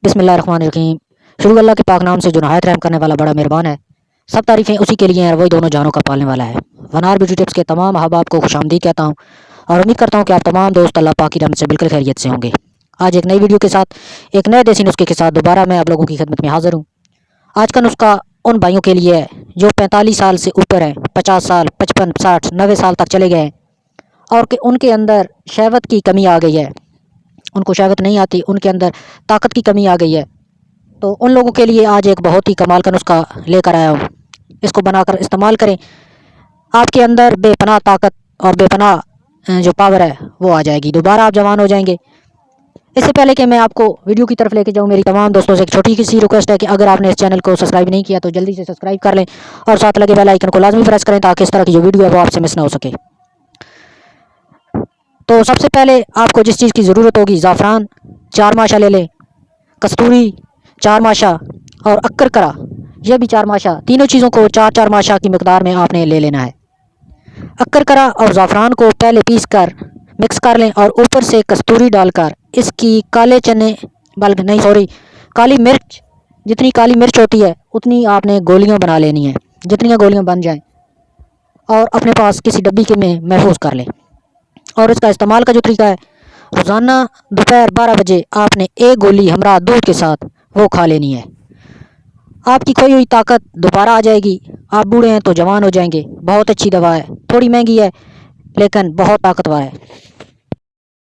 बिस्मिल्लाहिर्रहमानिर्रहीम। शुरू अल्लाह के पाक नाम से जो नहायत रहम करने वाला बड़ा मेहरबान है। सब तारीफ़ें उसी के लिए हैं, वही दोनों जानों का पालने वाला है। वनार ब्यूटी टिप्स के तमाम अहबाब को खुशामदीद कहता हूँ और उम्मीद करता हूँ कि आप तमाम दोस्त अल्लाह पाक की रहमत से बिल्कुल खैरियत से होंगे। आज एक नई वीडियो के साथ, एक नए देसी नुस्खे के साथ दोबारा मैं आप लोगों की खिदमत में हाजिर हूँ। आज का नुस्खा उन भाइयों के लिए है जो 45 साल से ऊपर हैं, 50 साल, 55, 60, 90 साल तक चले गए हैं और कि उनके अंदर शहवत की कमी आ गई है। उनको शहवत नहीं आती, उनके अंदर ताकत की कमी आ गई है। तो उन लोगों के लिए आज एक बहुत ही कमाल का नुस्खा लेकर आया हूँ। इसको बनाकर इस्तेमाल करें, आपके अंदर बेपनाह ताकत और बेपनाह जो पावर है वो आ जाएगी। दोबारा आप जवान हो जाएंगे। इससे पहले कि मैं आपको वीडियो की तरफ लेके जाऊँ, मेरी तमाम दोस्तों से एक छोटी सी रिक्वेस्ट है कि अगर आपने इस चैनल को सब्सक्राइब नहीं किया तो जल्दी से सब्सक्राइब कर लें और साथ लगे बेल आइकन को लाजमी प्रेस करें ताकि इस तरह की जो वीडियो है वो आपसे मिस ना हो सके। तो सबसे पहले आपको जिस चीज़ की ज़रूरत होगी, ज़ाफ़रान 4 माशा ले लें, कस्तूरी 4 माशा और अक्कर करा यह भी 4 माशा। तीनों चीज़ों को 4-4 माशा की मिकदार में आपने ले लेना है। अक्कर करा और ज़ाफ़रान को पहले पीस कर मिक्स कर लें और ऊपर से कस्तूरी डालकर इसकी काले चने बल्कि नहीं सॉरी काली मिर्च, जितनी काली मिर्च होती है उतनी आपने गोलियां बना लेनी है, जितनी गोलियां बन जाएं और अपने पास किसी डब्बी के में महफूज कर लें। और इसका इस्तेमाल का जो तरीका है, रोज़ाना दोपहर 12 बजे आपने एक गोली हमरा दूध के साथ वो खा लेनी है। आपकी खोई हुई ताकत दोबारा आ जाएगी। आप बूढ़े हैं तो जवान हो जाएंगे। बहुत अच्छी दवा है, थोड़ी महंगी है लेकिन बहुत ताकतवर है।